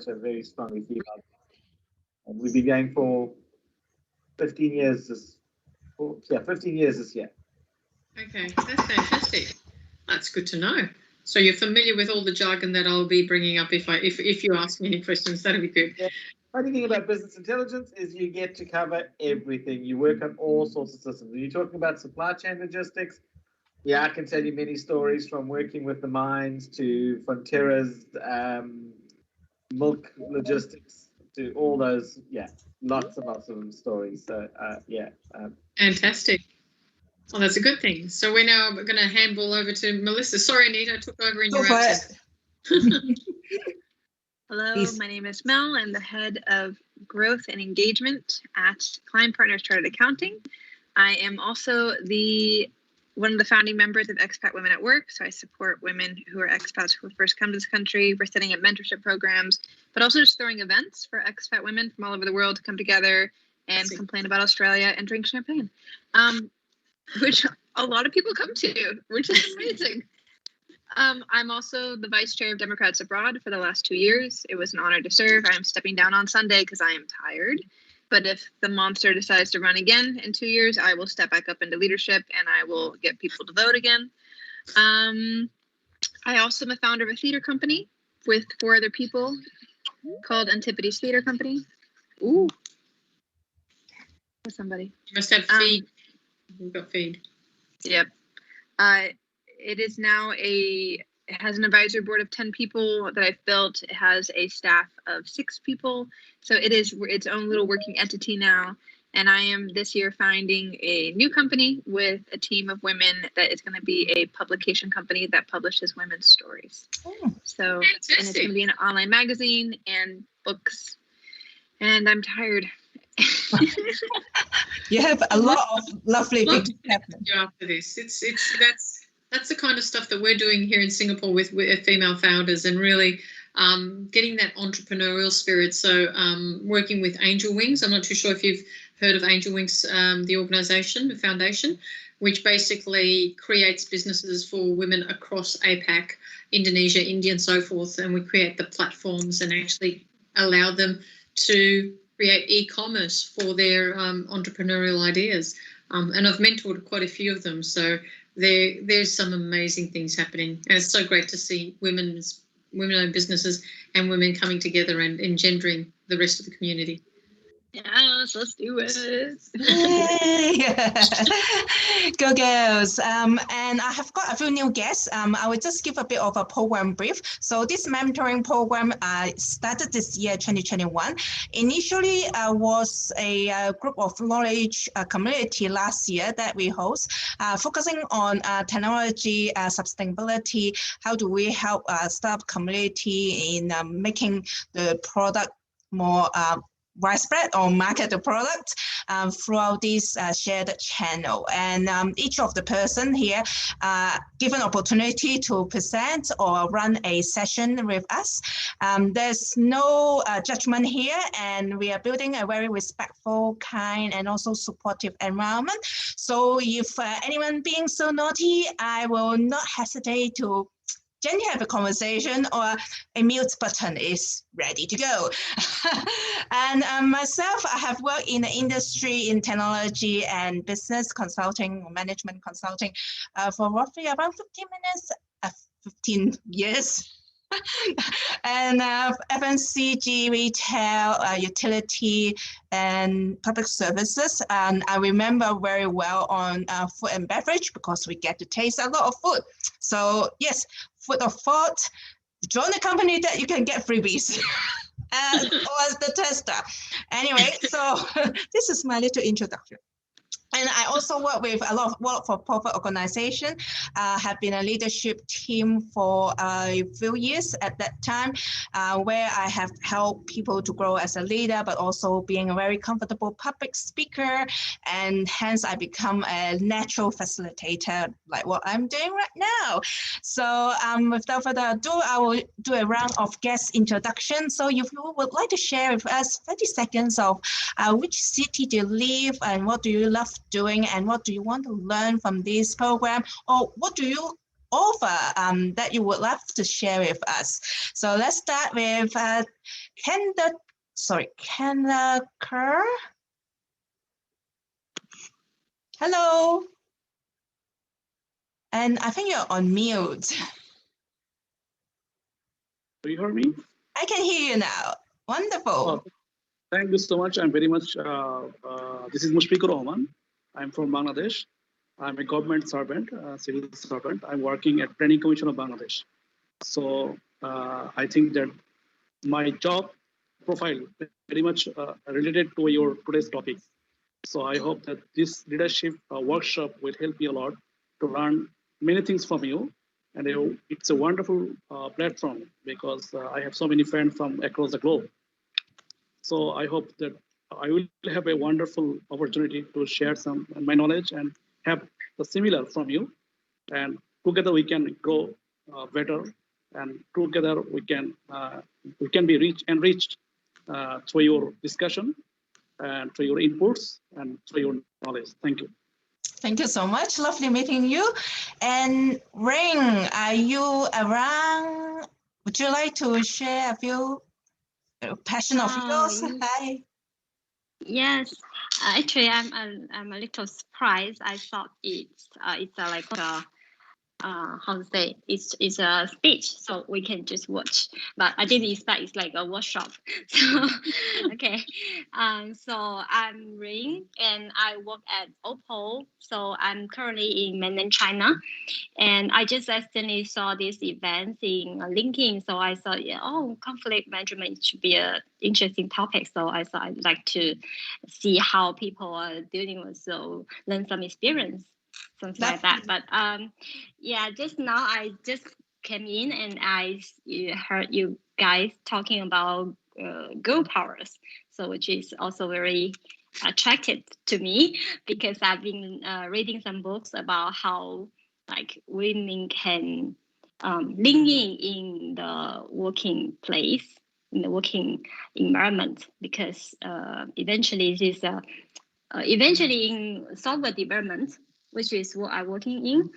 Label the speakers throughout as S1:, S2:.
S1: a very strongly female. And we've been going for 15 years this 15 years this year.
S2: Okay, that's fantastic. That's good to know. So you're familiar with all the jargon that I'll be bringing up if you ask me any questions. That'll be good.
S1: Yeah. Funny thing about business intelligence is you get to cover everything. You work on all sorts of systems. When you're talking about supply chain logistics, yeah, I can tell you many stories from working with the mines to Frontiera's milk logistics to all those. Yeah, lots and lots of stories. So
S2: fantastic. Well, that's a good thing. So we're now going to handball over to Melissa. Sorry, Anita, I took over in your absence.
S3: Hello, my name is Mel. I'm the head of growth and engagement at Client Partners Chartered Accounting. I am also one of the founding members of Expat Women at Work. So I support women who are expats who first come to this country. We're setting up mentorship programs, but also just throwing events for expat women from all over the world to come together and complain about Australia and drink champagne, which a lot of people come to, which is amazing. I'm also the vice chair of Democrats Abroad for the last 2 years. It was an honor to serve. I'm stepping down on Sunday because I am tired. But if the monster decides to run again in 2 years, I will step back up into leadership and I will get people to vote again. I also am a founder of a theater company with 4 other people called Antipodes Theater Company. Ooh. Somebody.
S2: You must have feed. We've got feed.
S3: Yep. It is now it has an advisory board of 10 people that I've built. It has a staff of 6 people. So it is its own little working entity now. And I am this year founding a new company with a team of women that is going to be a publication company that publishes women's stories. So, fantastic. And it's going to be an online magazine and books. And I'm tired.
S4: You have a lot of lovely things happening.
S2: After this, that's the kind of stuff that we're doing here in Singapore with female founders, and really getting that entrepreneurial spirit. So working with Angel Wings. I'm not too sure if you've heard of Angel Wings, the organisation, the foundation, which basically creates businesses for women across APAC, Indonesia, India, and so forth. And we create the platforms and actually allow them to create e-commerce for their entrepreneurial ideas. And I've mentored quite a few of them. So there's some amazing things happening. And it's so great to see women-owned businesses and women coming together and engendering the rest of the community.
S3: Yes, let's do it.
S4: Yay! Go girls. And I have got a few new guests. I will just give a bit of a program brief. So this mentoring program started this year, 2021. Initially was a group of knowledge community last year that we host, focusing on technology, sustainability. How do we help startup community in making the product more widespread or market the product throughout this shared channel. And each of the person here given opportunity to present or run a session with us. There's no judgment here, and we are building a very respectful, kind, and also supportive environment. So if anyone being so naughty, I will not hesitate to gently have a conversation, or a mute button is ready to go. And myself, I have worked in the industry in technology and business consulting, management consulting for roughly around 15 years. And FMCG, retail, utility, and public services. And I remember very well on food and beverage, because we get to taste a lot of food. So yes, food of thought, join a company that you can get freebies. And was the tester. Anyway, so this is my little introduction. And I also work with a lot of not-for-profit organizations, have been a leadership team for a few years at that time, where I have helped people to grow as a leader, but also being a very comfortable public speaker. And hence I become a natural facilitator, like what I'm doing right now. So without further ado, I will do a round of guest introduction. So if you would like to share with us 30 seconds of which city do you live and what do you love doing and what do you want to learn from this program, or what do you offer that you would love to share with us. So let's start with Kendra Kerr. Hello. And I think you're on mute.
S5: Do you hear me?
S4: I can hear you now. Wonderful.
S5: Oh, thank you so much. I'm very much, this is Mushfiqur Rahman. I'm from Bangladesh. I'm a government servant, civil servant. I'm working at Planning Commission of Bangladesh. So I think that my job profile very much related to your today's topic. So I hope that this leadership workshop will help me a lot to learn many things from you. And it's a wonderful platform because I have so many friends from across the globe. So I hope that I will have a wonderful opportunity to share some my knowledge and have the similar from you. And together we can grow better, and together we can be enriched through your discussion and through your inputs and through your knowledge. Thank you.
S4: Thank you so much. Lovely meeting you. And Ring, are you around? Would you like to share a few passion of yours? Hi.
S6: Yes, actually, I'm a little surprised. I thought it's like how to say, it's a speech, so we can just watch. But I didn't expect it's like a workshop. So okay, so I'm Ring and I work at Oppo. So I'm currently in mainland China, and I just recently saw this event in LinkedIn. So I thought, yeah, oh, conflict management should be an interesting topic. So I thought I'd like to see how people are dealing with, so learn some experience, something like that. But yeah, just now I just came in and I heard you guys talking about girl powers, so which is also very attractive to me because I've been reading some books about how like women can link in the working place, in the working environment, because eventually this eventually in software development, which is what I'm working in,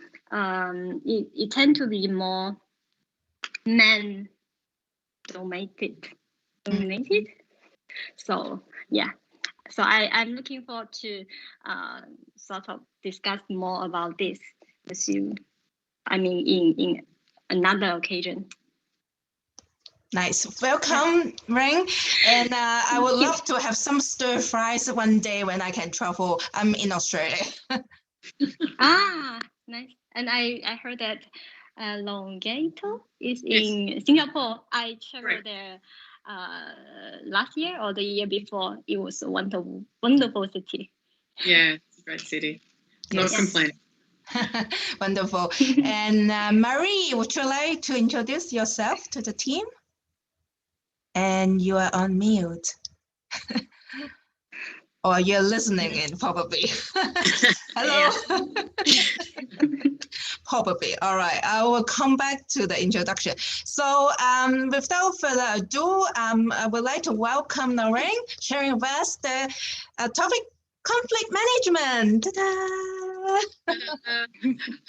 S6: it tends to be more man dominated. So yeah, so I'm looking forward to sort of discuss more about this with you. I mean, in another occasion.
S4: Nice. Welcome, Ring. And I would love to have some stir fries one day when I can travel. I'm in Australia.
S6: Nice. And I heard that Longato is in Singapore. I traveled there last year or the year before. It was a wonderful city.
S2: Yeah, it's a great city. Not complaining.
S4: Wonderful. And Marie, would you like to introduce yourself to the team? And you are on mute. Or you're listening in, probably. Hello. Probably. All right. I will come back to the introduction. So without further ado, I would like to welcome Noreen, sharing with us the topic conflict management.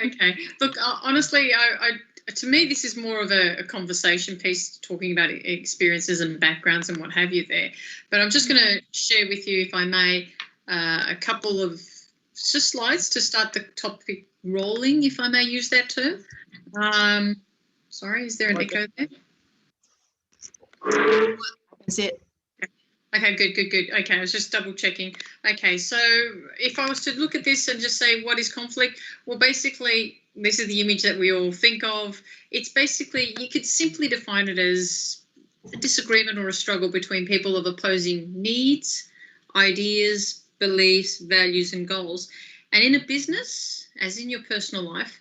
S2: Okay. Look, honestly, to me, this is more of a conversation piece, talking about experiences and backgrounds and what have you there. But I'm just going to share with you, if I may, a couple of just slides to start the topic rolling, if I may use that term. Sorry, is there an echo there?
S4: That's it.
S2: Okay, good. Okay, I was just double checking. Okay, so if I was to look at this and just say, what is conflict? Well, basically, this is the image that we all think of. It's basically, you could simply define it as a disagreement or a struggle between people of opposing needs, ideas, beliefs, values, and goals. And in a business, as in your personal life,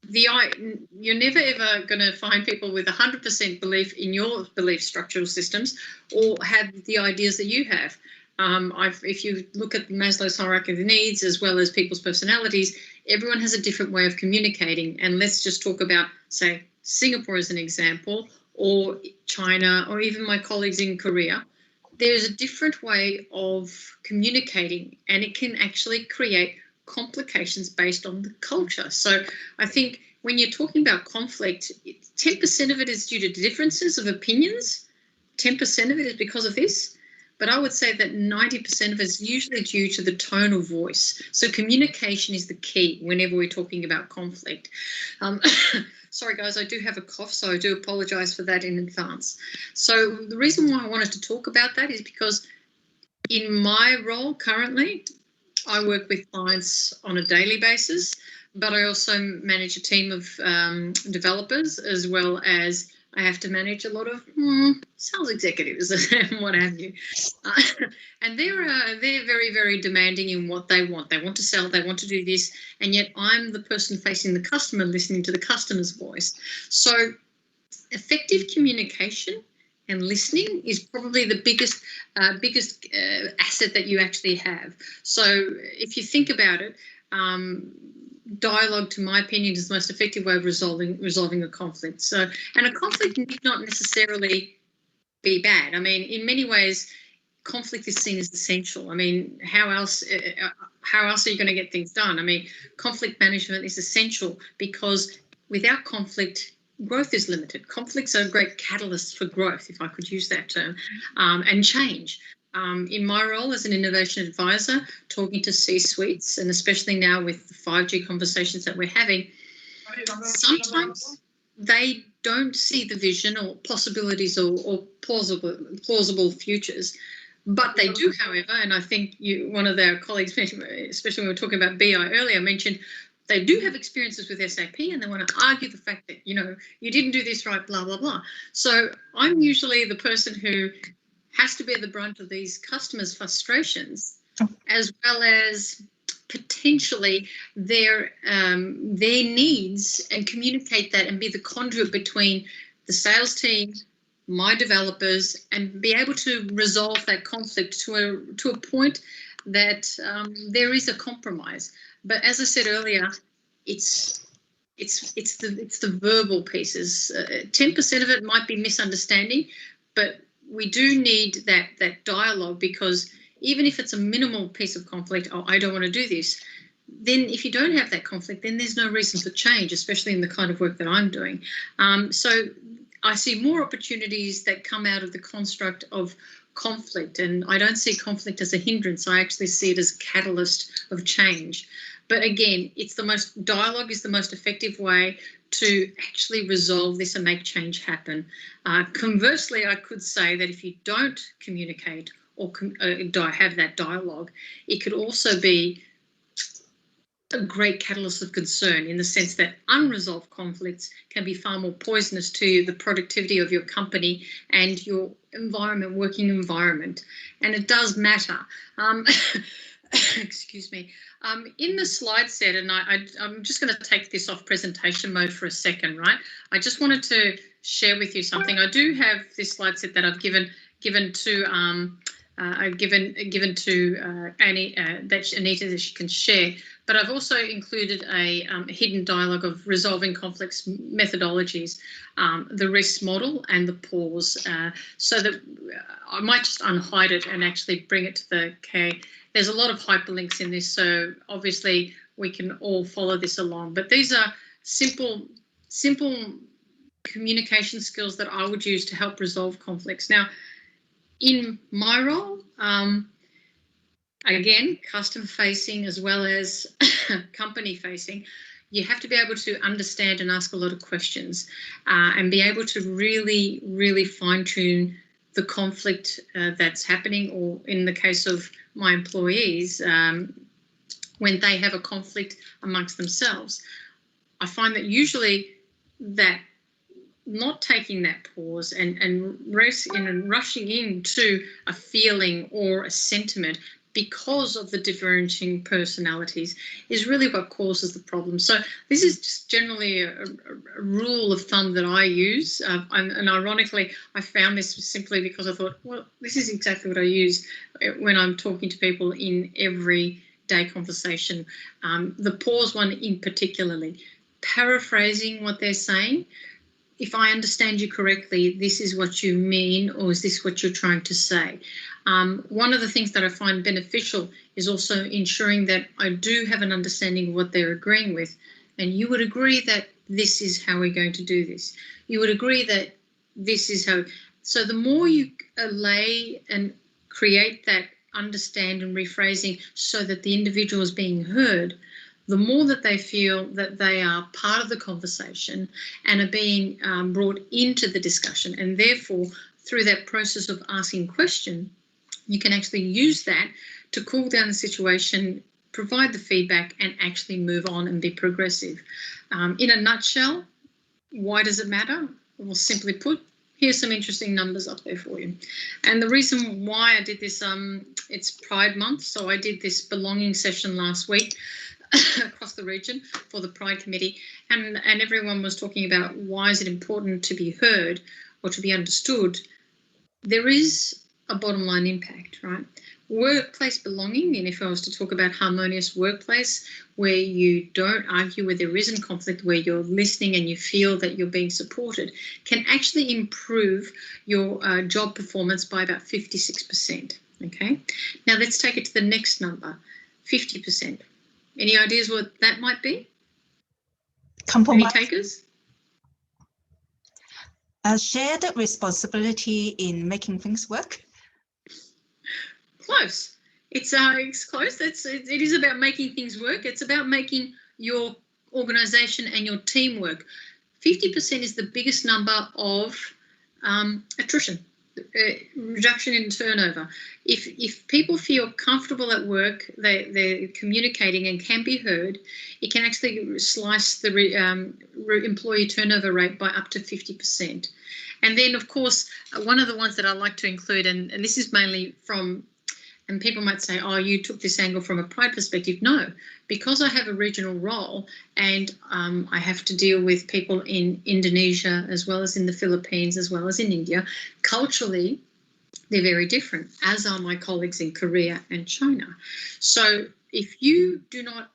S2: you're never ever going to find people with 100% belief in your belief structural systems or have the ideas that you have. If you look at Maslow's hierarchy of needs as well as people's personalities, everyone has a different way of communicating. And let's just talk about, say, Singapore as an example, or China, or even my colleagues in Korea. There's a different way of communicating, and it can actually create complications based on the culture. So I think when you're talking about conflict, 10% of it is due to differences of opinions. 10% of it is because of this. But I would say that 90% of it is usually due to the tone of voice. So communication is the key whenever we're talking about conflict. Sorry, guys, I do have a cough, so I do apologise for that in advance. So the reason why I wanted to talk about that is because in my role currently, I work with clients on a daily basis, but I also manage a team of developers, as well as I have to manage a lot of sales executives and what have you. And they're very, very demanding in what they want. They want to sell, they want to do this, and yet I'm the person facing the customer, listening to the customer's voice. So effective communication and listening is probably the biggest asset that you actually have. So if you think about it, dialogue, to my opinion, is the most effective way of resolving a conflict. So, and a conflict need not necessarily be bad. I mean, in many ways, conflict is seen as essential. I mean, how else are you going to get things done? I mean, conflict management is essential because without conflict, growth is limited. Conflicts are a great catalyst for growth, if I could use that term, and change. In my role as an innovation advisor, talking to C-suites, and especially now with the 5G conversations that we're having, sometimes they don't see the vision or possibilities or plausible futures. But they do, however, and I think one of our colleagues, especially when we were talking about BI earlier, mentioned they do have experiences with SAP and they want to argue the fact that, you know, you didn't do this right, blah, blah, blah. So I'm usually the person who has to bear the brunt of these customers' frustrations, as well as potentially their needs, and communicate that and be the conduit between the sales team, my developers, and be able to resolve that conflict to a point that there is a compromise. But as I said earlier, it's the verbal pieces. 10% of it might be misunderstanding, but we do need that dialogue, because even if it's a minimal piece of conflict, oh, I don't want to do this, then if you don't have that conflict, then there's no reason for change, especially in the kind of work that I'm doing. So I see more opportunities that come out of the construct of conflict, and I don't see conflict as a hindrance. I actually see it as a catalyst of change. But again, dialogue is the most effective way to actually resolve this and make change happen. Conversely, I could say that if you don't communicate or have that dialogue, it could also be a great catalyst of concern, in the sense that unresolved conflicts can be far more poisonous to the productivity of your company and your environment, working environment. And it does matter. Excuse me. In the slide set, and I'm just going to take this off presentation mode for a second, right? I just wanted to share with you something. I do have this slide set that I've given to Anita, that she can share. But I've also included a hidden dialogue of resolving conflicts methodologies, the RISC model and the pause, so that I might just unhide it and actually bring it to the K. There's a lot of hyperlinks in this, so obviously we can all follow this along. But these are simple communication skills that I would use to help resolve conflicts. Now, in my role, again, customer facing as well as company facing, you have to be able to understand and ask a lot of questions, and be able to really, really fine tune the conflict that's happening, or in the case of my employees, when they have a conflict amongst themselves. I find that usually that not taking that pause and rushing into a feeling or a sentiment because of the differentiating personalities is really what causes the problem. So this is just generally a rule of thumb that I use. And ironically, I found this simply because I thought, well, this is exactly what I use when I'm talking to people in everyday conversation. The pause one in particularly, paraphrasing what they're saying. If I understand you correctly, this is what you mean, or is this what you're trying to say? One of the things that I find beneficial is also ensuring that I do have an understanding of what they're agreeing with. And you would agree that this is how we're going to do this. You would agree that this is how. So the more you allay and create that understand and rephrasing so that the individual is being heard, the more that they feel that they are part of the conversation and are being brought into the discussion. And therefore, through that process of asking question, you can actually use that to cool down the situation, provide the feedback, and actually move on and be progressive. In a nutshell, why does it matter? Well, simply put, here's some interesting numbers up there for you. And the reason why I did this, it's Pride Month, so I did this belonging session last week across the region for the Pride Committee, and everyone was talking about why is it important to be heard or to be understood. There is a bottom line impact, right? Workplace belonging, and if I was to talk about harmonious workplace where you don't argue, where there isn't conflict, where you're listening and you feel that you're being supported, can actually improve your job performance by about 56%, okay? Now let's take it to the next number, 50%. Any ideas what that might be? Any takers?
S4: A shared responsibility in making things work.
S2: Close. It's close. It is about making things work. It's about making your organisation and your team work. 50% is the biggest number of attrition, reduction in turnover. If people feel comfortable at work, they're communicating and can be heard, it can actually slice the employee turnover rate by up to 50%. And then, of course, one of the ones that I like to include, and this is mainly from, and people might say, oh, you took this angle from a Pride perspective. No, because I have a regional role and I have to deal with people in Indonesia as well as in the Philippines as well as in India. Culturally, they're very different, as are my colleagues in Korea and China. So if you do not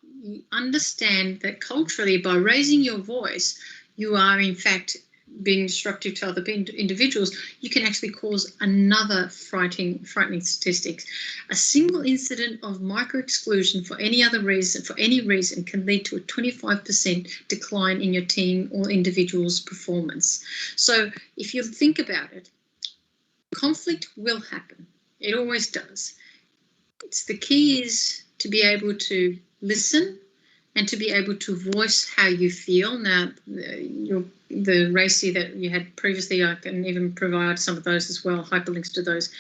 S2: understand that culturally, by raising your voice, you are in fact being destructive to other individuals, you can actually cause another frightening statistics. A single incident of micro-exclusion for any reason can lead to a 25% decline in your team or individual's performance. So if you think about it, conflict will happen. It always does. The key is to be able to listen and to be able to voice how you feel. Now, the RACI that you had previously, I can even provide some of those as well, hyperlinks to those.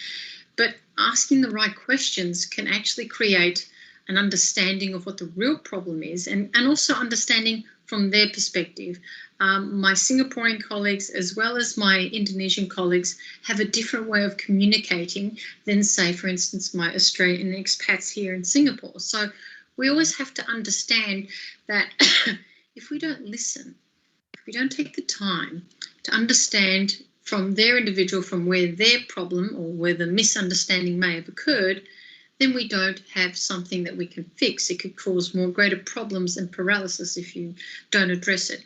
S2: But asking the right questions can actually create an understanding of what the real problem is and also understanding from their perspective. My Singaporean colleagues as well as my Indonesian colleagues have a different way of communicating than, say, for instance, my Australian expats here in Singapore. So we always have to understand that if we don't listen, if we don't take the time to understand from their individual, from where their problem or where the misunderstanding may have occurred, then we don't have something that we can fix. It could cause more greater problems and paralysis if you don't address it.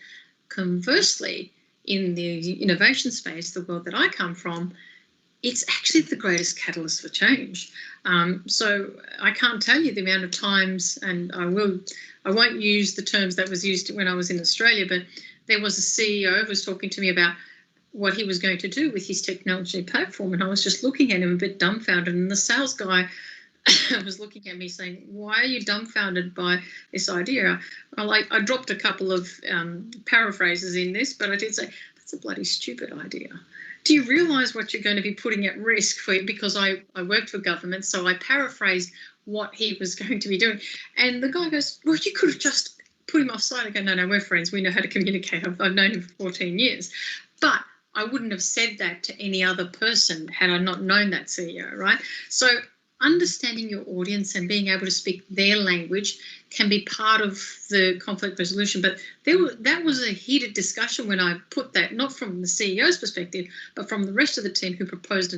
S2: Conversely, in the innovation space, the world that I come from, it's actually the greatest catalyst for change. So I can't tell you the amount of times, and I won't use the terms that was used when I was in Australia, but there was a CEO who was talking to me about what he was going to do with his technology platform, and I was just looking at him a bit dumbfounded, and the sales guy was looking at me saying, why are you dumbfounded by this idea? I dropped a couple of paraphrases in this, but I did say, that's a bloody stupid idea. Do you realise what you're going to be putting at risk for you? Because I worked for government, so I paraphrased what he was going to be doing. And the guy goes, well, you could have just put him offside. I go, no, we're friends. We know how to communicate. I've known him for 14 years. But I wouldn't have said that to any other person had I not known that CEO, right? So understanding your audience and being able to speak their language can be part of the conflict resolution. But that was a heated discussion when I put that, not from the CEO's perspective, but from the rest of the team who proposed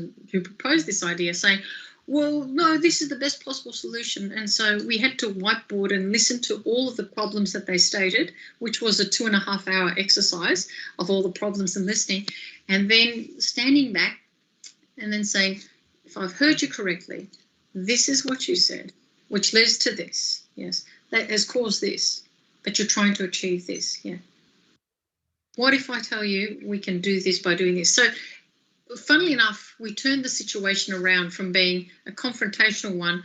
S2: this idea, saying, well, no, this is the best possible solution. And so we had to whiteboard and listen to all of the problems that they stated, which was a 2.5-hour exercise of all the problems and listening, and then standing back and then saying, if I've heard you correctly, this is what you said, which leads to this. Yes, that has caused this, but you're trying to achieve this. Yeah. What if I tell you we can do this by doing this? So funnily enough, we turned the situation around from being a confrontational one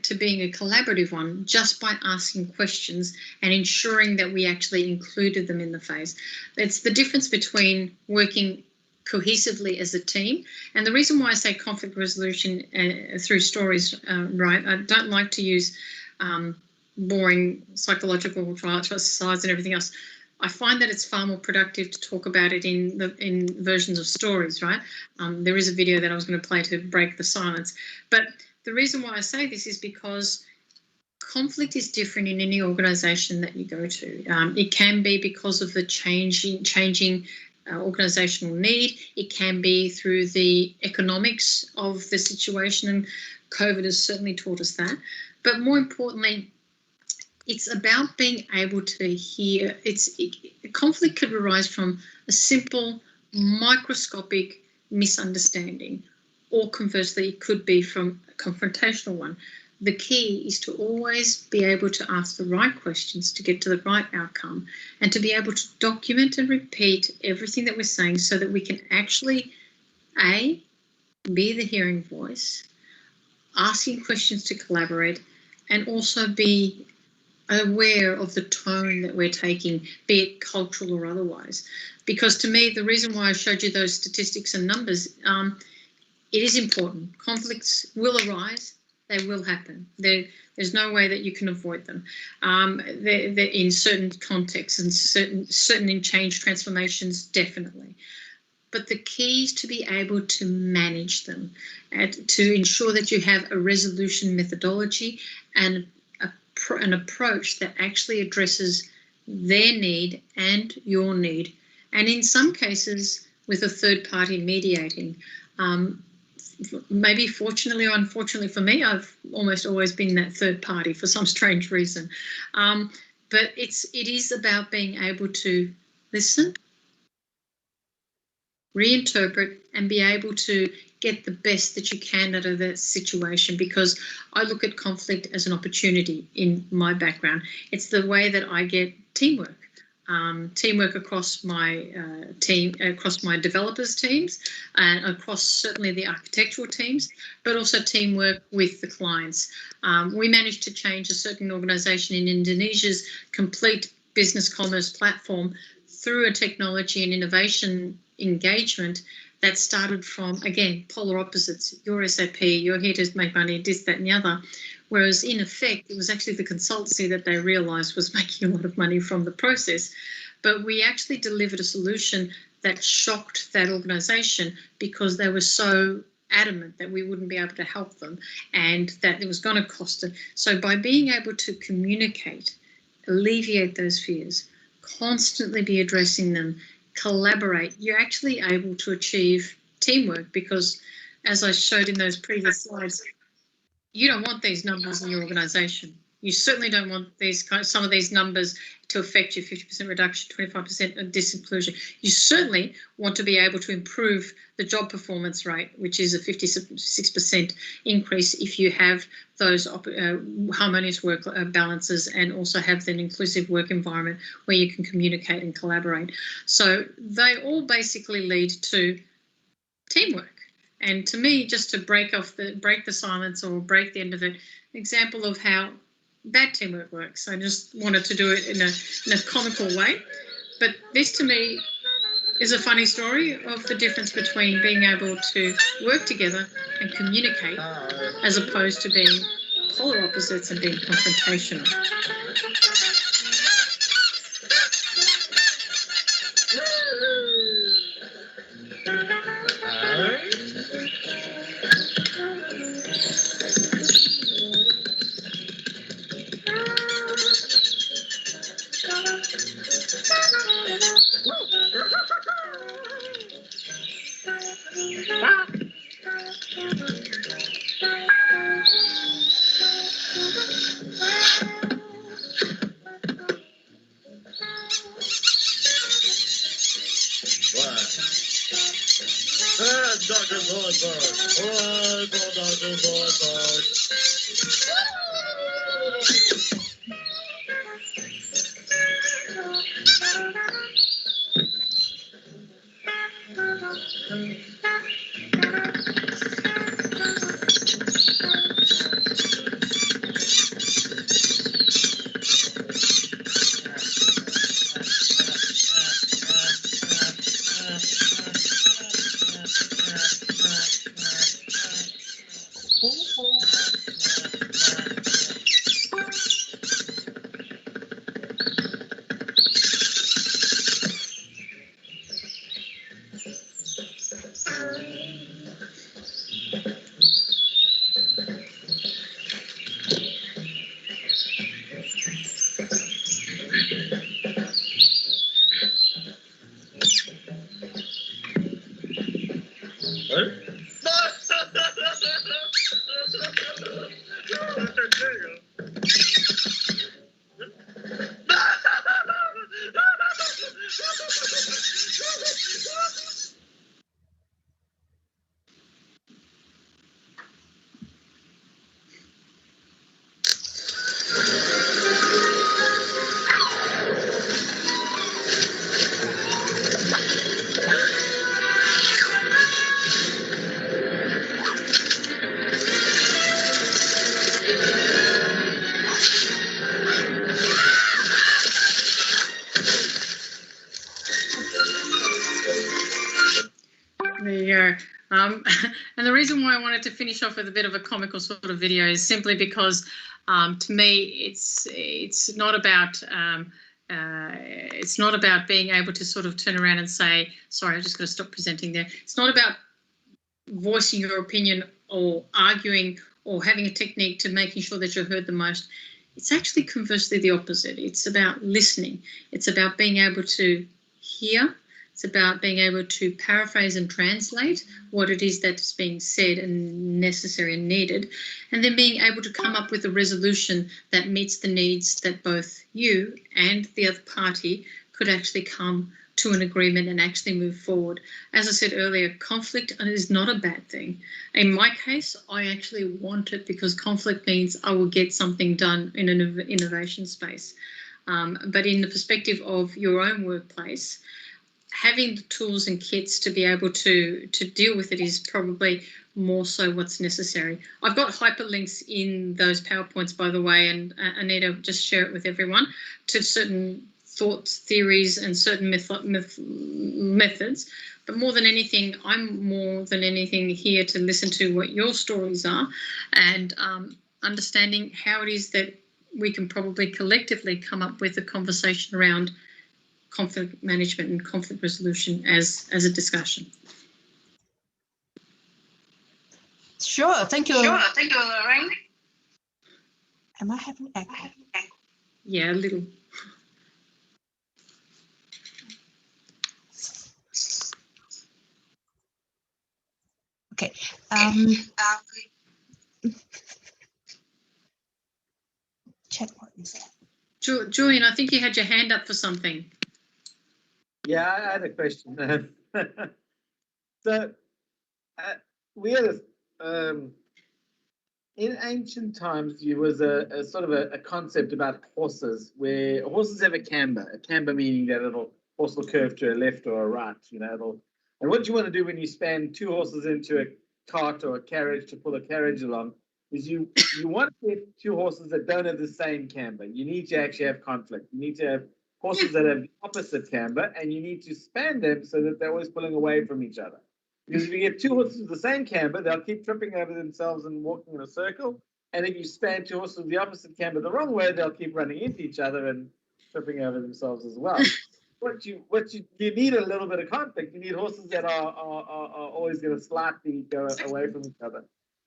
S2: to being a collaborative one just by asking questions and ensuring that we actually included them in the phase. It's the difference between working cohesively as a team. And the reason why I say conflict resolution through stories, right, I don't like to use boring psychological slides and everything else. I find that it's far more productive to talk about it in versions of stories, right? There is a video that I was going to play to break the silence. But the reason why I say this is because conflict is different in any organisation that you go to. It can be because of the changing organisational need. It can be through the economics of the situation, and COVID has certainly taught us that. But more importantly, it's about being able to hear. Conflict could arise from a simple, microscopic misunderstanding, or conversely, it could be from a confrontational one. The key is to always be able to ask the right questions to get to the right outcome, and to be able to document and repeat everything that we're saying so that we can actually, A, be the hearing voice, asking questions to collaborate, and also be aware of the tone that we're taking, be it cultural or otherwise. Because to me, the reason why I showed you those statistics and numbers, it is important. Conflicts will arise. They will happen. There's no way that you can avoid them. They're in certain contexts and certain in change transformations, definitely. But the key is to be able to manage them and to ensure that you have a resolution methodology and an approach that actually addresses their need and your need. And in some cases, with a third party mediating. Maybe fortunately or unfortunately for me, I've almost always been that third party for some strange reason. But it is about being able to listen, reinterpret, and be able to get the best that you can out of that situation, because I look at conflict as an opportunity in my background. It's the way that I get teamwork. Teamwork across my team, across my developers teams, and across certainly the architectural teams, but also teamwork with the clients. We managed to change a certain organisation in Indonesia's complete business commerce platform through a technology and innovation engagement that started from, again, polar opposites. You're SAP, you're here to make money, this, that and the other. Whereas in effect, it was actually the consultancy that they realised was making a lot of money from the process. But we actually delivered a solution that shocked that organisation because they were so adamant that we wouldn't be able to help them and that it was going to cost them. So by being able to communicate, alleviate those fears, constantly be addressing them, collaborate, you're actually able to achieve teamwork, because as I showed in those previous slides, you don't want these numbers in your organisation. You certainly don't want some of these numbers to affect you, 50% reduction, 25% disinclusion. You certainly want to be able to improve the job performance rate, which is a 56% increase if you have those harmonious work balances and also have an inclusive work environment where you can communicate and collaborate. So they all basically lead to teamwork. And to me, just to break the silence or break the end of it, an example of how bad teamwork works. I just wanted to do it in a comical way. But this to me is a funny story of the difference between being able to work together and communicate as opposed to being polar opposites and being confrontational.
S7: Dr. Zoidberg. Oh, Dr. Zoidberg.
S2: And the reason why I wanted to finish off with a bit of a comical sort of video is simply because to me it's not about being able to sort of turn around and say, sorry, I'm just going to stop presenting there. It's not about voicing your opinion or arguing or having a technique to making sure that you're heard the most. It's actually conversely the opposite. It's about listening. It's about being able to hear. It's about being able to paraphrase and translate what it is that's being said and necessary and needed, and then being able to come up with a resolution that meets the needs that both you and the other party could actually come to an agreement and actually move forward. As I said earlier, conflict is not a bad thing. In my case, I actually want it because conflict means I will get something done in an innovation space. But in the perspective of your own workplace, having the tools and kits to be able to deal with it is probably more so what's necessary. I've got hyperlinks in those PowerPoints, by the way, and Anita, just share it with everyone, to certain thoughts, theories, and certain methods. But more than anything, I'm more than anything here to listen to what your stories are and understanding how it is that we can probably collectively come up with a conversation around conflict management and conflict resolution as a discussion.
S4: Sure, thank you.
S6: Sure, thank you, Lorraine.
S4: Am I having echo?
S2: Yeah, a little.
S4: Okay. Check what is that?
S2: Julian, I think you had your hand up for something.
S1: Yeah, I had a question. So we had in ancient times, there was a sort of a concept about horses, where horses have a camber meaning that horse will curve to a left or a right, and what you want to do when you span two horses into a cart or a carriage to pull a carriage along is you want to get two horses that don't have the same camber. You need to actually have conflict. You need to have horses that have the opposite camber, and you need to span them so that they're always pulling away from each other. Because if you get two horses with the same camber, they'll keep tripping over themselves and walking in a circle. And if you span two horses with the opposite camber the wrong way, they'll keep running into each other and tripping over themselves as well. You need a little bit of conflict. You need horses that are always going to slightly go away from each other.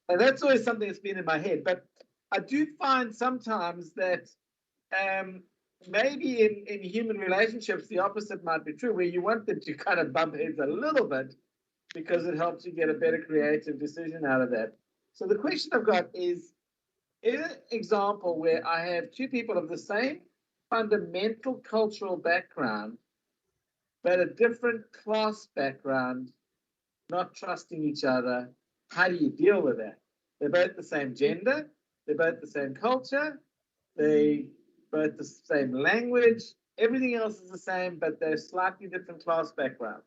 S1: And that's always something that's been in my head. But I do find sometimes that maybe in human relationships, the opposite might be true, where you want them to kind of bump heads a little bit because it helps you get a better creative decision out of that. So the question I've got is, in an example where I have two people of the same fundamental cultural background, but a different class background, not trusting each other, how do you deal with that? They're both the same gender, they're both the same culture, they both the same language, everything else is the same, but they're slightly different class backgrounds.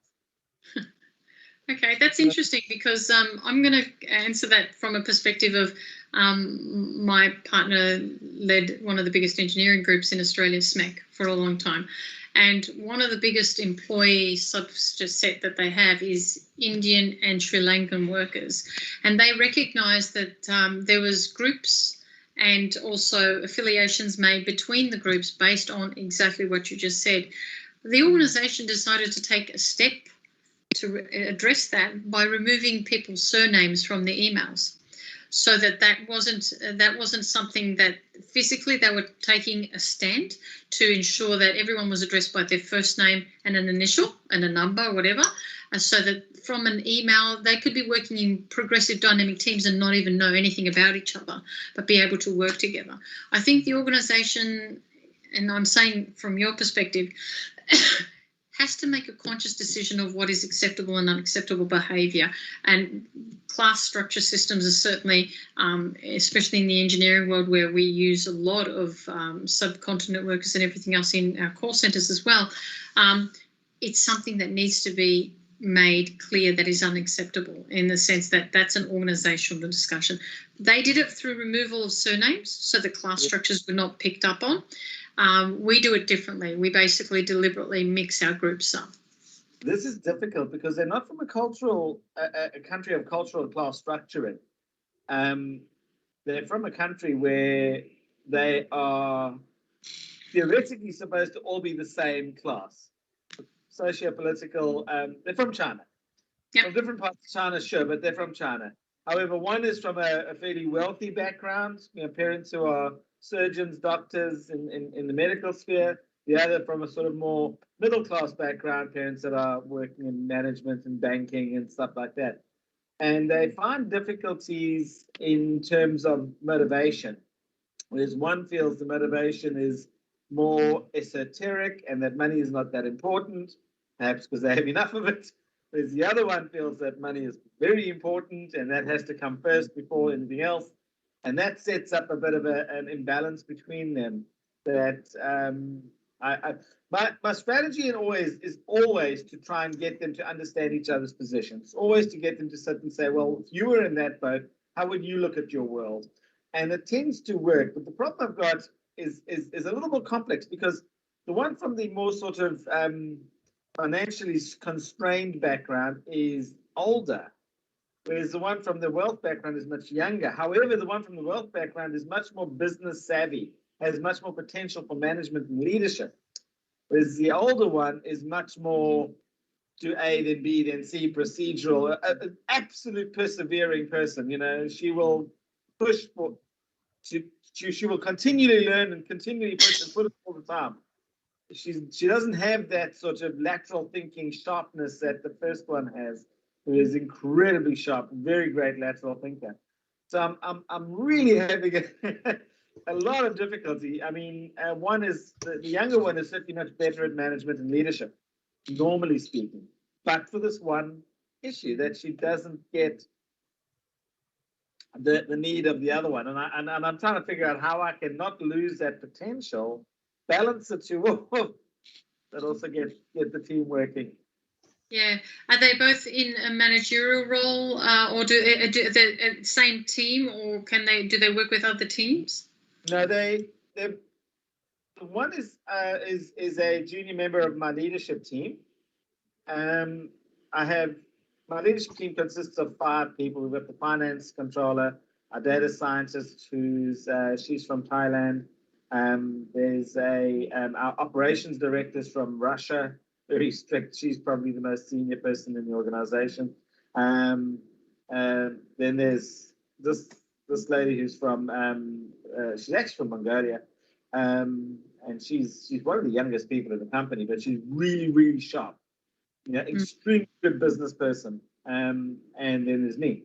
S2: Okay, that's interesting because I'm going to answer that from a perspective of my partner led one of the biggest engineering groups in Australia, SMEC, for a long time. And one of the biggest employee subset that they have is Indian and Sri Lankan workers. And they recognise that there was groups and also affiliations made between the groups based on exactly what you just said. The organisation decided to take a step to address that by removing people's surnames from the emails, so that wasn't something that physically they were taking a stand to ensure that everyone was addressed by their first name and an initial and a number or whatever, and so that from an email they could be working in progressive dynamic teams and not even know anything about each other, but be able to work together. I think the organisation, and I'm saying from your perspective, has to make a conscious decision of what is acceptable and unacceptable behaviour. And class structure systems are certainly, especially in the engineering world where we use a lot of subcontinent workers and everything else in our call centres as well, it's something that needs to be made clear that is unacceptable, in the sense that that's an organisational discussion. They did it through removal of surnames so the class structures were not picked up on. We do it differently. We basically deliberately mix our groups up.
S1: This is difficult because they're not from a country of cultural class structuring. They're from a country where they are theoretically supposed to all be the same class, socio-political. They're from China.
S2: Yep.
S1: From different parts of China, sure, but they're from China. However, one is from a fairly wealthy background, parents who are surgeons, doctors in the medical sphere. The other from a sort of more middle-class background, parents that are working in management and banking and stuff like that. And they find difficulties in terms of motivation, whereas one feels the motivation is more esoteric and that money is not that important, perhaps because they have enough of it. Whereas the other one feels that money is very important and that has to come first before anything else. And that sets up a bit of an imbalance between them. That my strategy is always to try and get them to understand each other's positions. Always to get them to sit and say, well, if you were in that boat, how would you look at your world? And it tends to work. But the problem I've got is a little more complex because the one from the more sort of financially constrained background is older, whereas the one from the wealth background is much younger. However, the one from the wealth background is much more business savvy, has much more potential for management and leadership, whereas the older one is much more do A, then B, then C, procedural, an absolute persevering person. She will push for, she will continually learn and continually push and put it all the time. She doesn't have that sort of lateral thinking sharpness that the first one has, who is incredibly sharp, very great lateral thinker. So I'm really having a lot of difficulty. I mean, one is the younger one is certainly much better at management and leadership, normally speaking, but for this one issue that she doesn't get the need of the other one, and I'm trying to figure out how I can not lose that potential, balance the two off, but also get the team working.
S2: Yeah, are they both in a managerial role, or do they the same team, or do they work with other teams?
S1: No, one is a junior member of my leadership team. My leadership team consists of 5 people. We've got the finance controller, our data scientist, she's from Thailand. There's our operations director is from Russia, very strict. She's probably the most senior person in the organization. Then there's this lady who's from she's actually from Mongolia, and she's one of the youngest people in the company, but she's really, really sharp. Extremely good business person. And then there's me.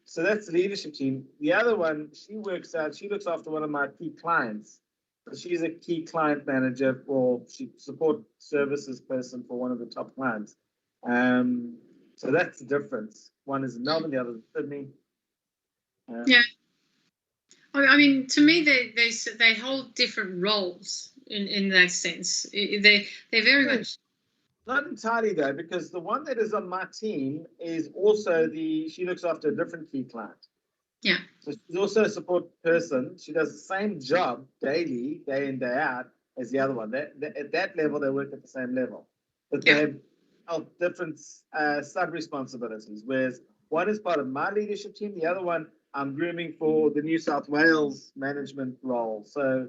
S1: So that's the leadership team. The other one, she looks after one of my key clients. So she's a key client manager she support services person for one of the top clients. So that's the difference. One is in Melbourne, the other is in Sydney.
S2: Yeah. I mean, to me, they hold different roles in that sense. They're very much.
S1: Not entirely though, because the one that is on my team is also she looks after a different key client.
S2: Yeah.
S1: So she's also a support person. She does the same job daily, day in, day out, as the other one. At that level, they work at the same level. But they have different sub-responsibilities, whereas one is part of my leadership team, the other one I'm grooming for the New South Wales management role. So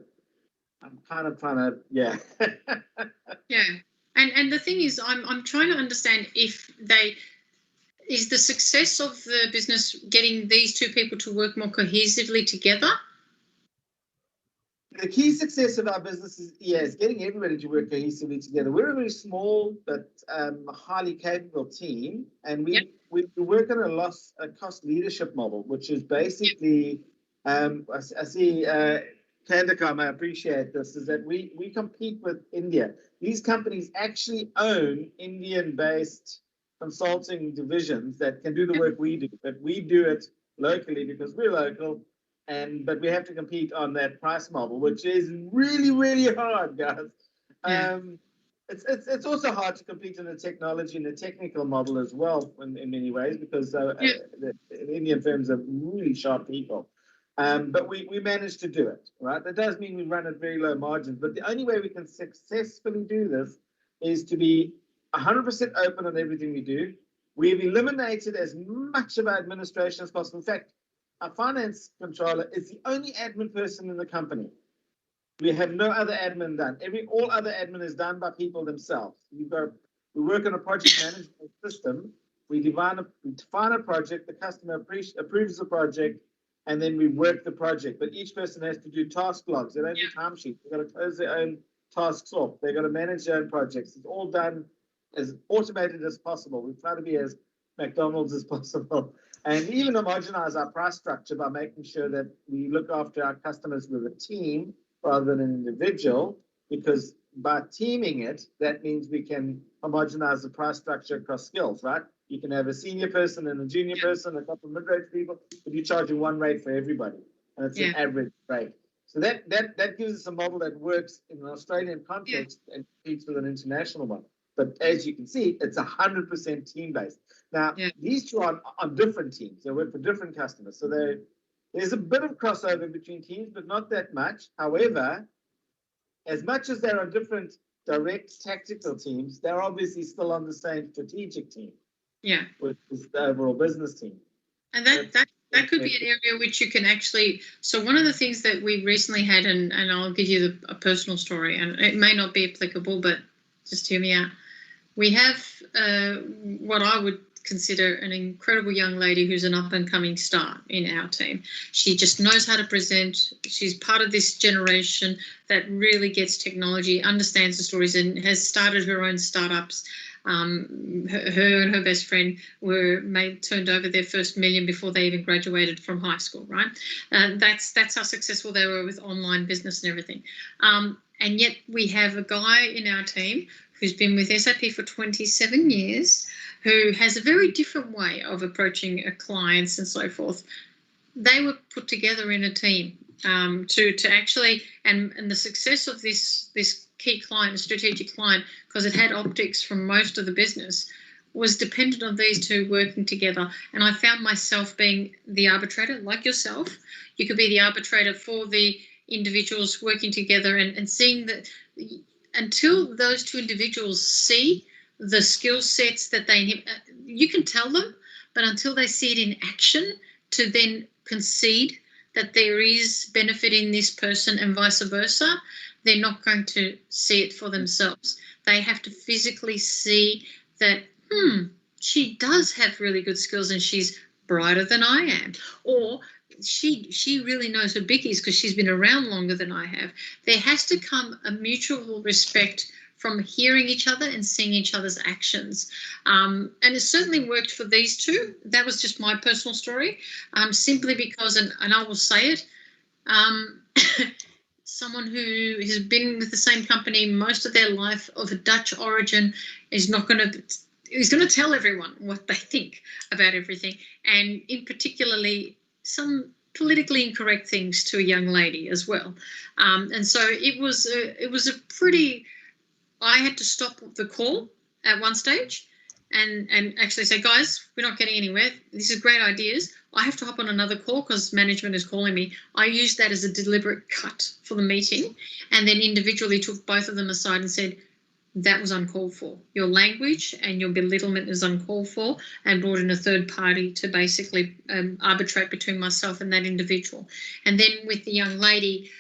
S1: I'm kind of trying to, yeah.
S2: Yeah. And the thing is, I'm trying to understand if is the success of the business getting these two people to work more cohesively together?
S1: The key success of our business is getting everybody to work cohesively together. We're a very small but highly capable team, and we work on a cost leadership model, which is basically, I see Kandakam, I appreciate this, is that we compete with India. These companies actually own Indian-based consulting divisions that can do the work we do, but we do it locally because we're local, but we have to compete on that price model, which is really, really hard, guys. It's also hard to compete in the technology and the technical model as well in many ways, because the Indian firms are really sharp people. But we managed to do it, right? That does mean we run at very low margins, but the only way we can successfully do this is to be 100% open on everything we do. We've eliminated as much of our administration as possible. In fact, our finance controller is the only admin person in the company. We have no other admin done. All other admin is done by people themselves. We work on a project management system. We define a project, the customer approves the project, and then we work the project. But each person has to do task logs. They don't do timesheets. They've got to close their own tasks off. They've got to manage their own projects. It's all done as automated as possible. We try to be as McDonald's as possible, and even homogenize our price structure by making sure that we look after our customers with a team rather than an individual, because by teaming it, that means we can homogenize the price structure across skills, right? You can have a senior person and a junior person, a couple of mid-range people, but you're charging one rate for everybody, and it's an average rate. So that gives us a model that works in an Australian context and competes with an international one. But as you can see, it's 100% team-based. Now, these two are on different teams. They work for different customers. So there's a bit of crossover between teams, but not that much. However, as much as they're on different direct tactical teams, they're obviously still on the same strategic team.
S2: Yeah.
S1: Which is the overall business team.
S2: And that could be an area which you can actually. So one of the things that we recently had, and I'll give you a personal story, and it may not be applicable, but just hear me out. We have what I would consider an incredible young lady who's an up-and-coming star in our team. She just knows how to present. She's part of this generation that really gets technology, understands the stories, and has started her own startups. Her and her best friend turned over their first $1 million before they even graduated from high school, right? That's how successful they were with online business and everything. And yet we have a guy in our team who's been with SAP for 27 years, who has a very different way of approaching clients and so forth. They were put together in a team to actually, and the success of this key client, strategic client, because it had optics from most of the business, was dependent on these two working together. And I found myself being the arbitrator, like yourself. You could be the arbitrator for the individuals working together and seeing that until those two individuals see the skill sets that they have, you can tell them, but until they see it in action to then concede that there is benefit in this person and vice versa, they're not going to see it for themselves. They have to physically see that, she does have really good skills and she's brighter than I am, or she really knows her biggies because she's been around longer than I have. There has to come a mutual respect from hearing each other and seeing each other's actions. And it certainly worked for these two. That was just my personal story, simply because, and I will say it, someone who has been with the same company most of their life, of a Dutch origin, is going to tell everyone what they think about everything, and in particularly some politically incorrect things to a young lady as well. And so it was a pretty. I had to stop the call at one stage and actually say, guys, we're not getting anywhere. This is great ideas. I have to hop on another call because management is calling me. I used that as a deliberate cut for the meeting, and then individually took both of them aside and said, that was uncalled for. Your language and your belittlement is uncalled for, and brought in a third party to basically arbitrate between myself and that individual. And then with the young lady,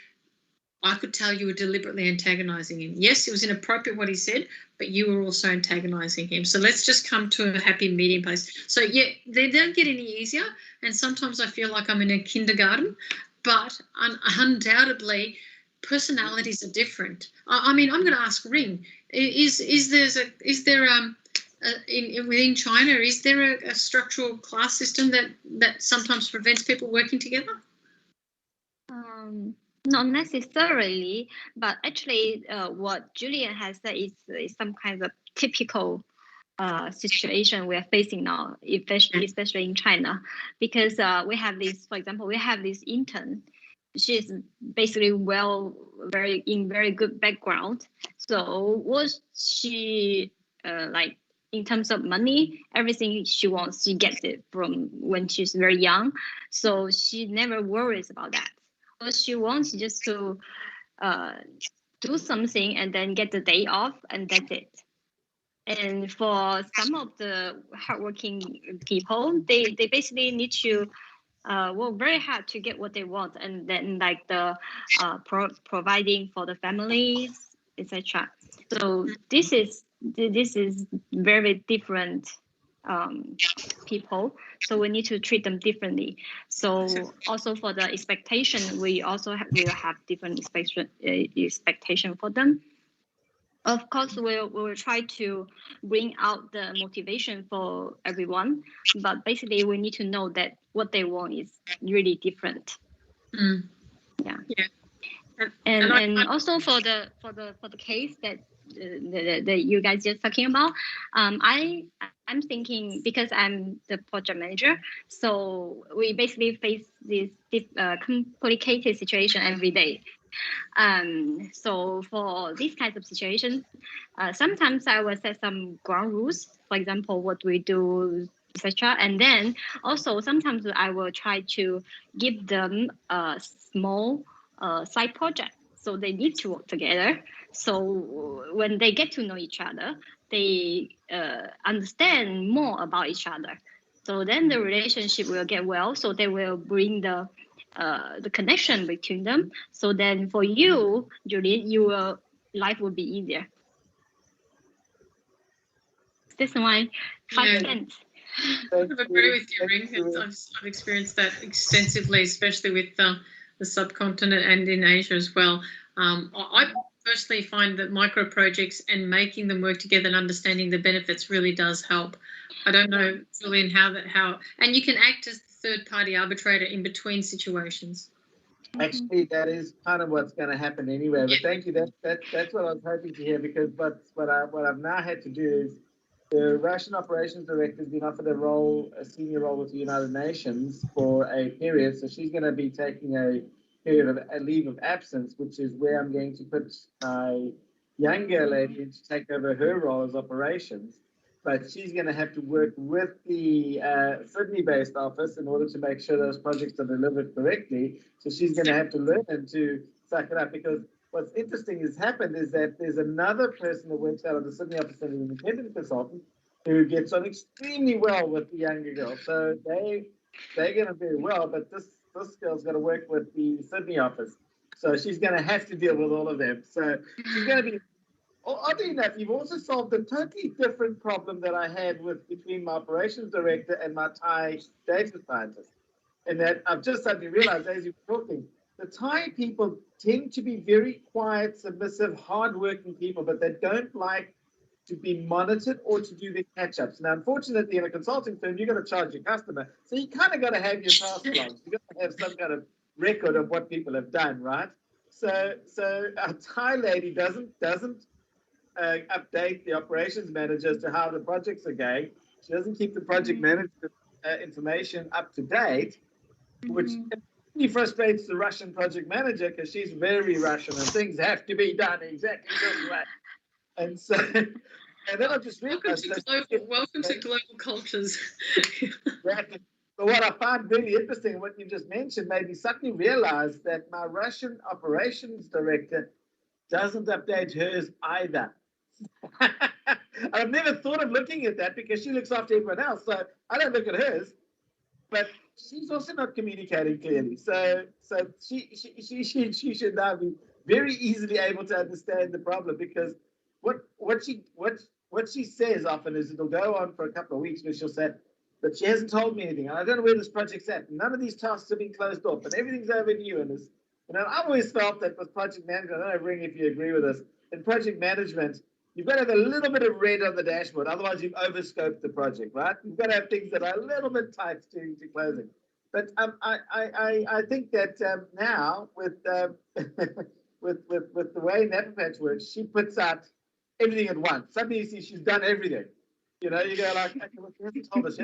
S2: I could tell you were deliberately antagonising him. Yes, it was inappropriate what he said, but you were also antagonising him. So let's just come to a happy medium place. So, yeah, they don't get any easier, and sometimes I feel like I'm in a kindergarten, but undoubtedly personalities are different. I mean, I'm going to ask Ring, within China, is there a structural class system that sometimes prevents people working together?
S6: Not necessarily, but actually what Julian has said is some kind of typical situation we are facing now, especially in China, because we have this, for example, we have this intern. She's basically in very good background. So what she like in terms of money, everything she wants, she gets it from when she's very young. So she never worries about that. What she wants is just to do something and then get the day off, and that's it. And for some of the hardworking people, they basically need to work very hard to get what they want, and then like the providing for the families, etc. So this is very different people. So we need to treat them differently. So also for the expectation, we also will have different expectation for them. Of course, we'll try to bring out the motivation for everyone, but basically we need to know that what they want is really different.
S2: Mm.
S6: Yeah.
S2: Yeah.
S6: And also for the case that that you guys just talking about, I'm thinking, because I'm the project manager, so we basically face this complicated situation every day. So for these kinds of situations, sometimes I will set some ground rules, for example, what we do, etc. And then also sometimes I will try to give them a small side project. So they need to work together. So when they get to know each other, they understand more about each other. So then the relationship will get well. So they will bring the connection between them. So then for you, Julian, your life will be easier. This is my 5 cents.
S2: I agree with you, Ring. I've experienced that extensively, especially with the subcontinent and in Asia as well. I personally find that micro projects and making them work together and understanding the benefits really does help. I don't know, Julian, how and you can act as the third-party arbitrator in between situations.
S1: Actually, that is kind of what's going to happen anyway. But thank you. That's what I was hoping to hear, because what I've now had to do is, the Russian operations director has been offered a senior role with the United Nations for a period. So she's going to be taking a period of a leave of absence, which is where I'm going to put my younger lady in to take over her role as operations. But she's going to have to work with the Sydney-based office in order to make sure those projects are delivered correctly. So she's going to have to learn and to suck it up, because what's interesting has happened is that there's another person that works out of the Sydney office, an independent consultant, who gets on extremely well with the younger girl. So they're going to do well, but this girl's got to work with the Sydney office. So she's going to have to deal with all of them. So she's going to be. Oddly enough, you've also solved a totally different problem that I had between my operations director and my Thai data scientist. And that I've just suddenly realized as you were talking, the Thai people tend to be very quiet, submissive, hardworking people, but they don't like to be monitored or to do their catch-ups. Now, unfortunately, in a consulting firm, you've got to charge your customer. So you kind of got to have your task logs. You've got to have some kind of record of what people have done, right? So our Thai lady doesn't update the operations manager as to how the projects are going. She doesn't keep the project manager information up to date, which really frustrates the Russian project manager, because she's very Russian and things have to be done exactly this way. And so, and then I just realized,
S2: welcome to global cultures.
S1: Exactly. But what I find really interesting, what you just mentioned, made me suddenly realize that my Russian operations director doesn't update hers either. I've never thought of looking at that, because she looks after everyone else. So I don't look at hers, but she's also not communicating clearly. So she should now be very easily able to understand the problem, because what she says often is it'll go on for a couple of weeks where she'll say, but she hasn't told me anything. I don't know where this project's at. None of these tasks have been closed off, and everything's overdue. And I've always felt that with project management, I don't know, Ring, if you agree with us, in project management, you've got to have a little bit of red on the dashboard. Otherwise, you've overscoped the project, right? You've got to have things that are a little bit tight to closing. But I think that now with with the way NapaPatch works, she puts out everything at once. Suddenly you see she's done everything. You know, you go like, okay, well, she hasn't told us.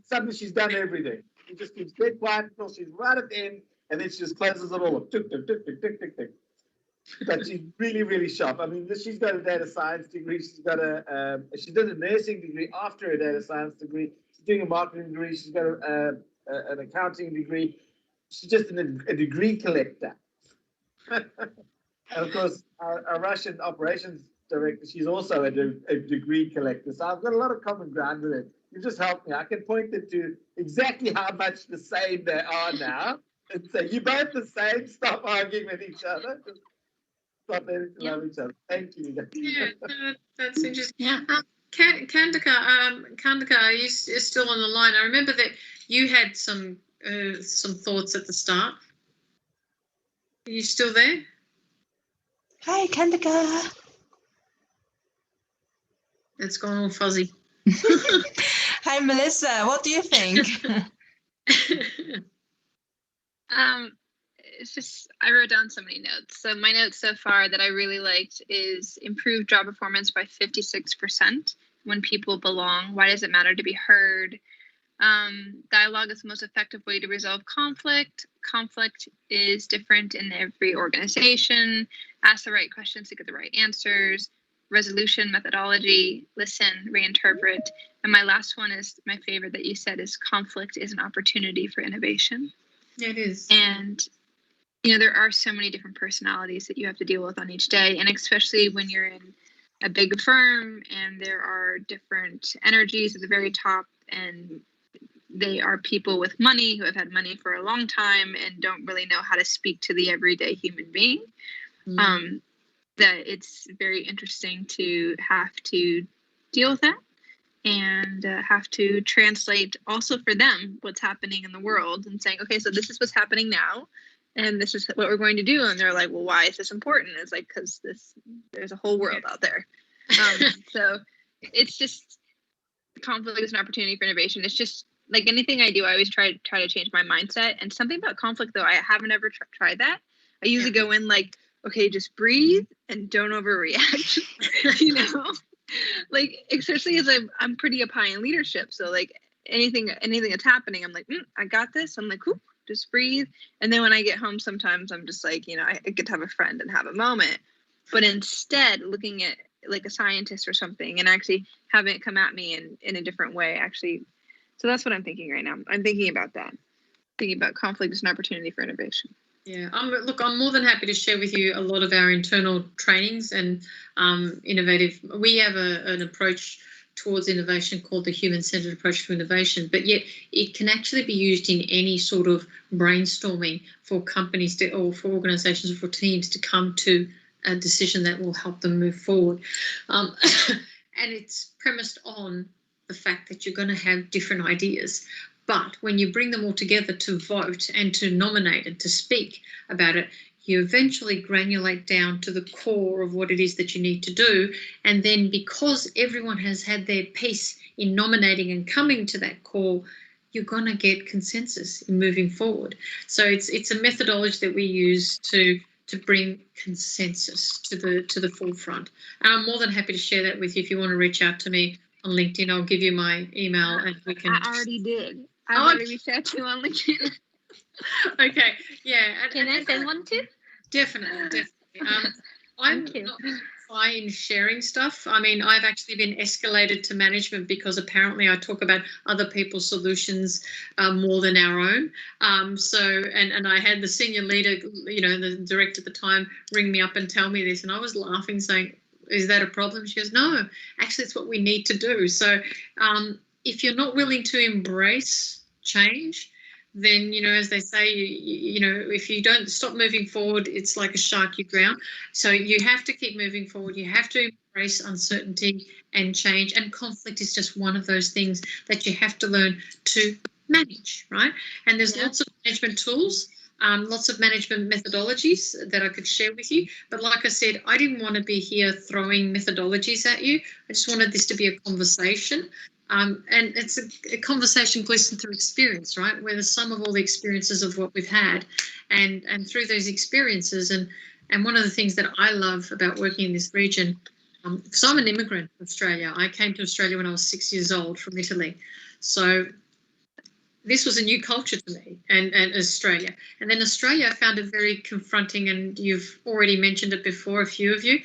S1: Suddenly she's done everything. She just keeps dead quiet until she's right at the end, and then she just closes it all up. Tick, tick, tick, tick, tick, tick, tick. But she's really, really sharp. I mean, she's got a data science degree. She's got she did a nursing degree after a data science degree. She's doing a marketing degree. She's got an accounting degree. She's just a degree collector. And of course, our Russian operations director. She's also a degree collector. So I've got a lot of common ground with it. You just helped me. I can point them to exactly how much the same they are now and say, you're both the same. Stop arguing with each other. Just stop letting to love each other. Thank you.
S2: Yeah, that's interesting.
S6: Yeah.
S2: Kandika, are you still on the line? I remember that you had some thoughts at the start. Are you still there?
S4: Hi, Kandika.
S2: It's gone all fuzzy.
S4: Hi, Melissa. What do you think?
S3: It's just, I wrote down so many notes. So my notes so far that I really liked is improved job performance by 56% when people belong. Why does it matter to be heard? Dialogue is the most effective way to resolve conflict. Conflict is different in every organization. Ask the right questions to get the right answers. Resolution methodology, listen, reinterpret. And my last one is my favorite that you said is conflict is an opportunity for innovation.
S2: Yeah, it is.
S3: And there are so many different personalities that you have to deal with on each day, and especially when you're in a big firm and there are different energies at the very top, and they are people with money who have had money for a long time and don't really know how to speak to the everyday human being. That it's very interesting to have to deal with that and have to translate also for them what's happening in the world and saying, okay, so this is what's happening now and this is what we're going to do. And they're like, well, why is this important? It's like, because there's a whole world out there. So it's just, conflict is an opportunity for innovation. It's just like anything I do, I always try to change my mindset. And something about conflict, though, I haven't ever tried that. I usually go in like, okay, just breathe and don't overreact, like, especially as I'm pretty up high in leadership. So like anything that's happening, I'm like, I got this. I'm like, just breathe. And then when I get home, sometimes I'm just like, I get to have a friend and have a moment, but instead looking at like a scientist or something and actually having it come at me in a different way, actually. So that's what I'm thinking right now. I'm thinking about that. Thinking about conflict as an opportunity for innovation.
S2: Yeah, I'm more than happy to share with you a lot of our internal trainings and innovative. We have an approach towards innovation called the human-centered approach to innovation, but yet it can actually be used in any sort of brainstorming for companies or for organizations or for teams to come to a decision that will help them move forward. And it's premised on the fact that you're going to have different ideas. But when you bring them all together to vote and to nominate and to speak about it, you eventually granulate down to the core of what it is that you need to do. And then because everyone has had their piece in nominating and coming to that core, you're going to get consensus in moving forward. So it's a methodology that we use to bring consensus to the forefront. And I'm more than happy to share that with you. If you want to reach out to me on LinkedIn, I'll give you my email and we can.
S3: I already did. I already reached out to you on LinkedIn.
S2: Okay, yeah.
S6: Can I send one too?
S2: Definitely. I'm not shy in sharing stuff. I mean, I've actually been escalated to management because apparently I talk about other people's solutions more than our own. So I had the senior leader, the director at the time, ring me up and tell me this, and I was laughing, saying, "Is that a problem?" She goes, "No, actually, it's what we need to do." So if you're not willing to embrace change, then, as they say, if you don't stop moving forward, it's like a shark you drown. So you have to keep moving forward. You have to embrace uncertainty and change. And conflict is just one of those things that you have to learn to manage, right? And there's lots of management tools, lots of management methodologies that I could share with you. But like I said, I didn't want to be here throwing methodologies at you. I just wanted this to be a conversation. And it's a conversation gleaned through experience, right? Where the sum of all the experiences of what we've had and through those experiences. And one of the things that I love about working in this region, because I'm an immigrant in Australia. I came to Australia when I was 6 years old from Italy. So this was a new culture to me and Australia. And then Australia I found it very confronting, and you've already mentioned it before, a few of you.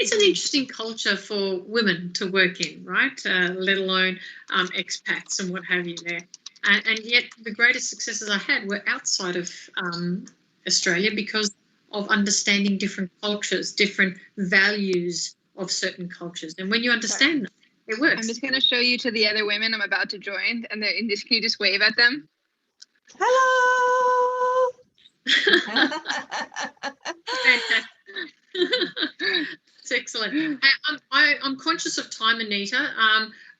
S2: It's an interesting culture for women to work in, right? Let alone expats and what have you there. And yet the greatest successes I had were outside of Australia because of understanding different cultures, different values of certain cultures. And when you understand them, it works.
S3: I'm just going to show you to the other women I'm about to join, and can you just wave at them?
S4: Hello.
S2: It's excellent. I'm conscious of time, Anita.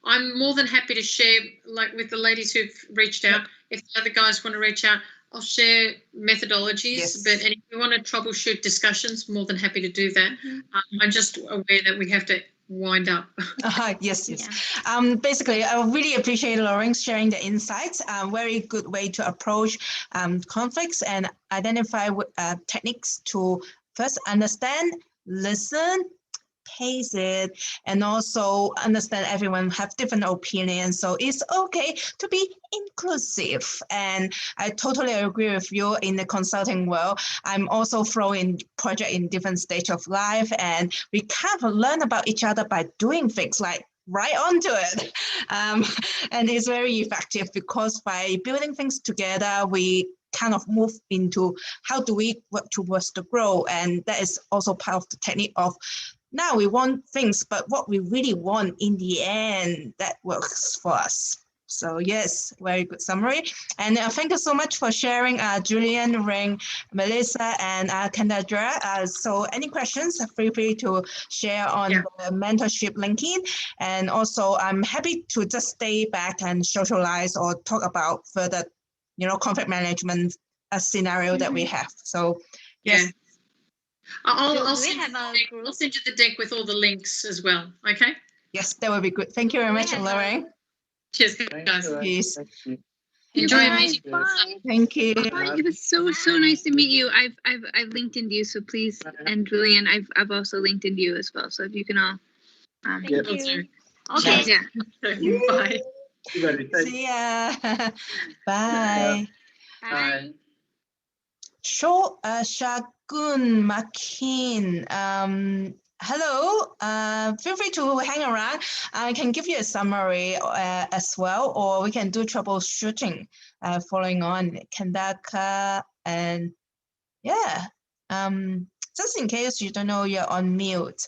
S2: I'm more than happy to share, like with the ladies who've reached out. If the other guys want to reach out, I'll share methodologies.
S4: Yes.
S2: But if you want to troubleshoot discussions, more than happy to do that. I'm just aware that we have to wind up.
S4: Yes.
S6: Yeah.
S4: Basically, I really appreciate Lauren sharing the insights. Very good way to approach conflicts and identify techniques to first understand, listen, pace it, and also understand everyone have different opinions. So it's okay to be inclusive. And I totally agree with you in the consulting world. I'm also throwing project in different stage of life, and we kind of learn about each other by doing things like right onto it. And it's very effective because by building things together, we kind of move into how do we work towards the growth. And that is also part of the technique of now we want things, but what we really want in the end, that works for us. So yes, very good summary. And thank you so much for sharing, Julian, Ring, Melissa, and Kendra. So any questions, feel free to share on the mentorship linking. And also I'm happy to just stay back and socialize or talk about further, conflict management scenario that we have. So yes.
S2: Yeah. I'll
S6: Do we
S2: send
S6: have a
S2: I'll
S6: group?
S2: send you the deck with all the links as well. Okay.
S4: Yes, that would be good. Thank you very
S6: Do we
S4: much,
S6: have
S4: Lorraine.
S2: Cheers,
S1: Thanks,
S2: guys.
S1: Lorraine.
S4: Yes.
S1: Thank you.
S2: Enjoy your
S3: Bye.
S2: meeting.
S3: Bye.
S4: Thank you.
S3: Bye. It was so nice to meet you. I've LinkedIned you, so please, and Julian, I've also LinkedIned you as well. So if you can all,
S6: Thank
S1: Yep.
S6: you.
S2: Okay.
S6: Okay.
S3: yeah.
S2: Bye.
S1: Everybody, thank
S4: See ya. Bye.
S6: Bye.
S4: Shagun Makin. Hello. Feel free to hang around. I can give you a summary as well, or we can do troubleshooting following on Kandaka and yeah. Just in case you don't know, you're on mute.